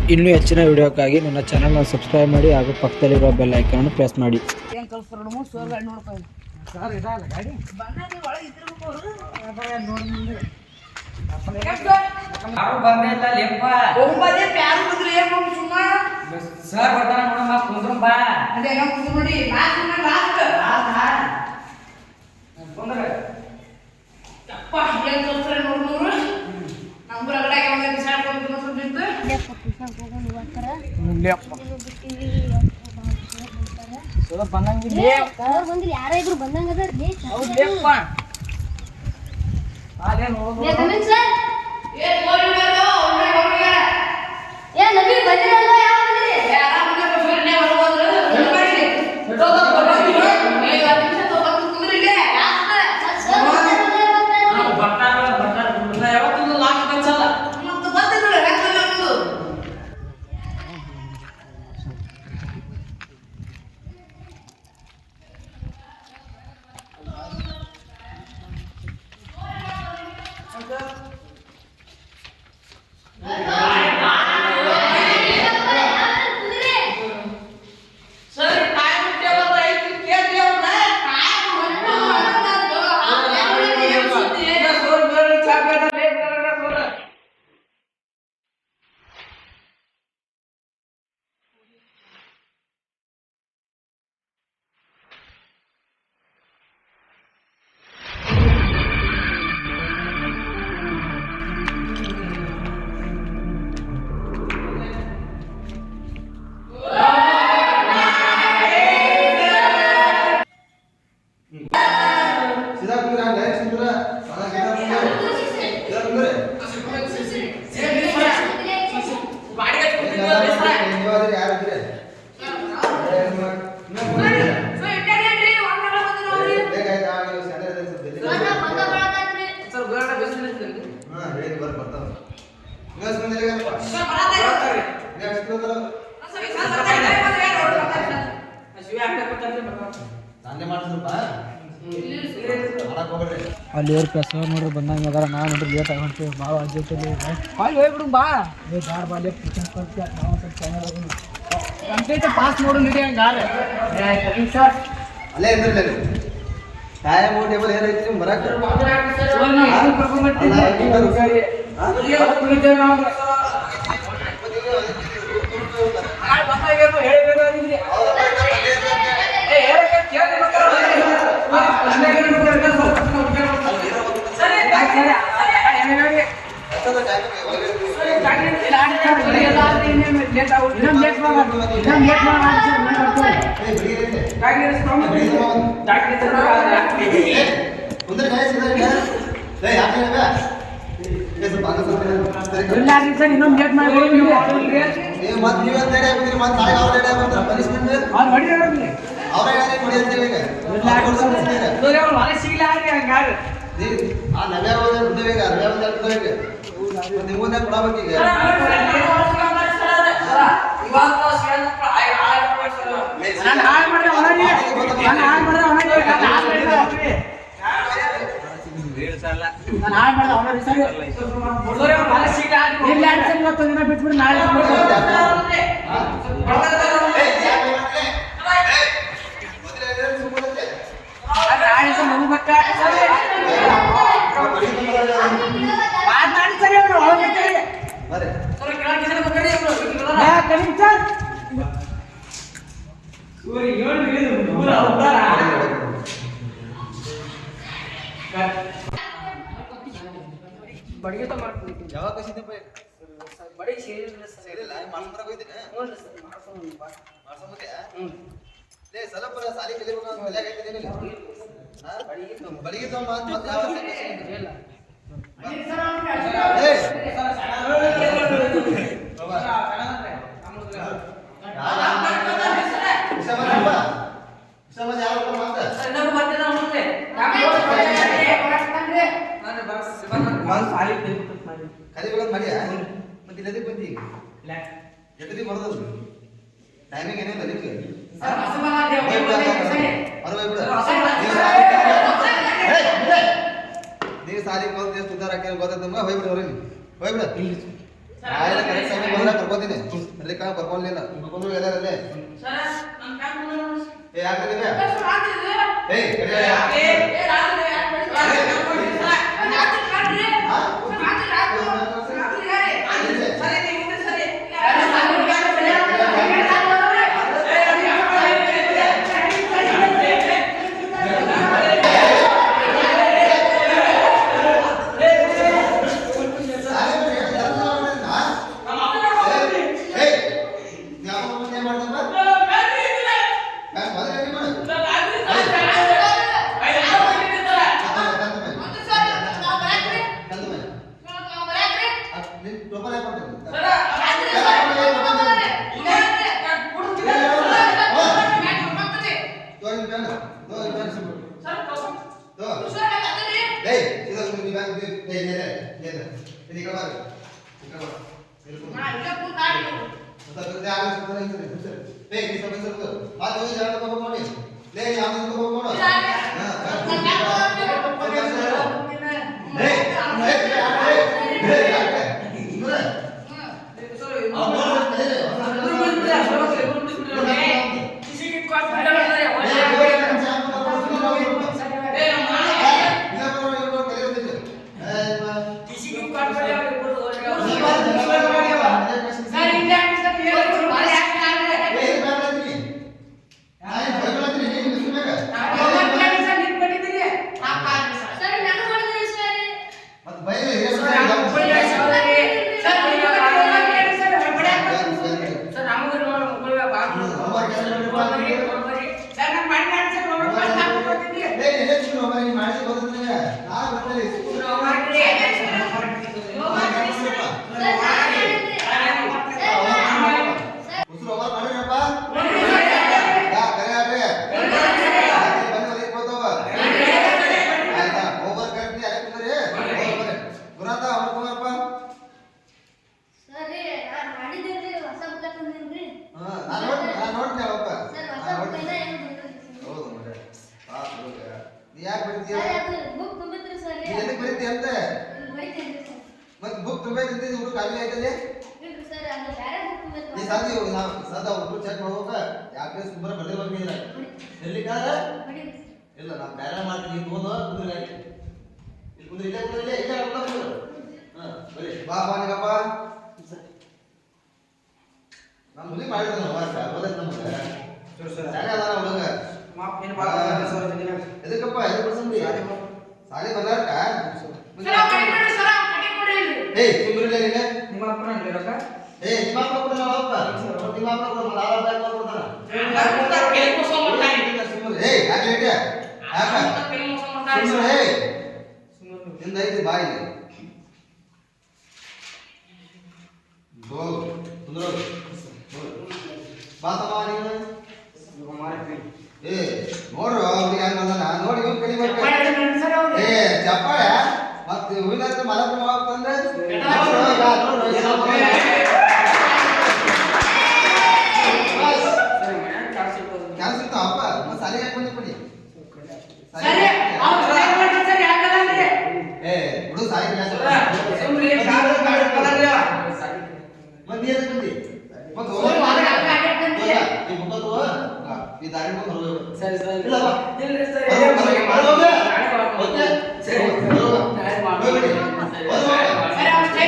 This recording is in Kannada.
ಇನ್ನೂ ಹೆಚ್ಚಿನ ವಿಡಿಯೋಕ್ಕಾಗಿ ನನ್ನ ಚಾನಲ್ನ ಸಬ್ಸ್ಕ್ರೈಬ್ ಮಾಡಿ ಹಾಗೂ ಪಕ್ಕದಲ್ಲಿರುವ ಬೆಲ್ ಐಕಾನ್ ಪ್ರೆಸ್ ಮಾಡಿ. ಯಾರಾದ್ರೂ ಬಂದಂಗ ಅಲ್ಲಿ ಏರ್ ಪ್ಲಸ್ ನೋಡ್ರಿ ಬಂದಂಗೆ ಅದಾರ. ನಾವು ನೋಡ್ರಿ ಲೇಟ್ ಆಗಿ ಹೊಂಟೀವಿ. ಭಾಳ ಅಜ್ಜಲ್ಲಿ ಅಲ್ಲಿ ಹೋಗ್ಬಿಡು ಬಾ ಬಾರ್ ಬಾಲ್ಯ ನಾವು ಸ್ವಲ್ಪ ಕಂಪ್ಲೀಟ್ ಪಾಸ್ ನೋಡು ನಿಡಿ ಹಂಗಾರೆ ಅಲ್ಲೇ ಇದ್ರಲ್ಲ ಟೈಮ್ ಟೇಬಲ್ ಏನೈತಿ ನೀವು ಬರಕ್ಕೆ ಇನ್ನೊಂದು ಲೇಟ್ ಮಾಡಿ ನಿಮ್ಮನ್ನ ಕೊಡಬೇಕೀಗ ಬಿಟ್ಬಿಟ್ಟು ನಾಳೆ ಬಡಿಗೆ ಮಾಡ್ತೀನಿ. ಯಾವಾಗ ಕಸಿದ್ದೆ ಬಡಿ ಸೇರಿಲ್ಲ ಸೇರಿಲ್ಲ ಮಾಡ್ಸ್ಕೊಂಬರಕ್ ಹೋಯ್ತೀನಿ. ಮಾಡ್ಸ್ಕೊಂಬತ್ತೀಯ? ಲೇ ಸ್ವಲ್ಪ ಸಾಲಿ ಕಲಿಬೇಕು ಅಂತ ತಲೆಯಾಗ ಐತೆ ಏನಿಲ್ಲ? ಬಡಿಗೆ ತಗೊಂಡ್ ಮತ್ತೆ ಯಾವ ಇಲ್ಲ ಕಲಿಬೇಕಂತ ಮಾಡಿಯಾ? ಮತ್ತೆ ಇಲ್ಲದಕ್ಕೆ ಬಂದಿ ಈಗ ಎಷ್ಟೊತ್ತಿಗೆ ಬರೋದು ಟೈಮಿಂಗ್ ಏನಿಲ್ಲ ಅದಕ್ಕೆ ನೀವು ಸಾಲಿಗೆ ಬಂದು ಎಷ್ಟು ಉದ್ದಾರ ಹಾಕಿ ಗೊತ್ತಾಯ್ತು ನಮ್ಗೆ ಹೋಗ್ಬಿಡು ಹೊರಗೆ ಹೋಗ್ಬಿಡ ಆಯ್ತು ಕರೆಕ್ಟ್ ಸಮಯ ಬಂದಾಗ ಕರ್ಕೋತೀನಿ ಅಲ್ಲಿ ಕರ್ಕೊಳ್ಳಿಲ್ಲ ಕರ್ಕೊಂಡು ಎಲ್ಲರಲ್ಲೇ ಏ ಯಾಕೆ ಏಯ್ ಮತ್ತೆ ಬುಕ್ ತುಂಬೈತಿ ಹುಡುಗ ಖಾಲಿ ಆಯ್ತದೆ ಈ ಸಾದಿ ಸದಾ ಹುಡುಗ ಚೆಕ್ ಮಾಡ್ಬೇಕ ಯಾಕೆ ಸುಮ್ಮನೆ ಬರ್ದಿರ್ಬೇಕಿಲ್ಲ ಎಲ್ಲಿ ಕಾಲ ಇಲ್ಲ ನಾವು ಬೇರೆ ಮಾಡ್ತೀವಿ ನೀವು ತಗೊಂಡು ಕುಂದ್ರಿ ಆಯ್ತು ಇಲ್ಲಿ ಕುಂದ್ರಿ ಇಲ್ಲೇ ಕುಂದ್ರಿ ಇಲ್ಲೇ ಕುಂದ್ರಿ ಬರೀ ಬಾ ನಿಗಪ್ಪ ನಮ್ಮ ಹುಡುಗಿ ಮಾಡಿದ್ರು ಅರ್ವದೈತೆ ನಮ್ಗೆ ಸರಿ ಅದಾರ ಹುಡುಗ ಎದಕ್ಕಪ್ಪ ಎದಕ್ಕೆ ಬರ್ಸಂದಿ ಸಾಲಿ ಬರ್ಲಾರ್ಕ ಏಯ್ ಸುಮ್ರಿಲ್ಲ ನೀನೆ ನಿಮ್ಮ ಅಪ್ಪನ ರೊಕ್ಕ ಏಯ್ ನಿಮ್ಮ ಅಪ್ಪ ಕೊಡಲ್ಲ ಅಪ್ಪ ನಿಮ್ಮ ಅಪ್ಪ ಕೊಡಲ್ಲ ಲಾಲ ಬ್ಯಾಗ್ ಕೊಡ್ತಾನ ಏಯ್ ಯಾಕೆ ಲೇಟ್ ಯಾಕ ಸುಮ್ರೆ ಏಯ್ ನಿಂದ ಐತಿ ಬಾಯಿ ಬೋಲ್ ಸುಂದರ ಬಾತಮ್ಮ ನೀನು ಏ ನೋಡ್ರು ಅವ್ರಿಗೆ ಹೆಂಗ್ ಬಂದಾನ ನೋಡಿ ಇವ್ನು ಕಡಿಬೇಕು ಏ ಚಪ್ಪಾಳೆ ಮತ್ತೆ ಹೂವಿನ ಮಲಕ ಹೋಗ್ತಂದ್ರೆ ಕೆಲಸ ಇರ್ತಾವಪ್ಪ ಮತ್ತೆ ಸಾಲಿ ಯಾಕೆ ಬಂದಿ ಪಡಿ ಏ ಹುಡುಗ ಸಾಲಿ ಮತ್ತೆ ಏನ್ ಬಂದಿ ಮತ್ತೆ ಈ ದಾರಿ ಬಂದು ಸರಿ ಸರಿ ಇಲ್ಲ ಬಾ ಇಲ್ರಿ ಸರಿ ಓಕೆ ಸರಿ ಈಗ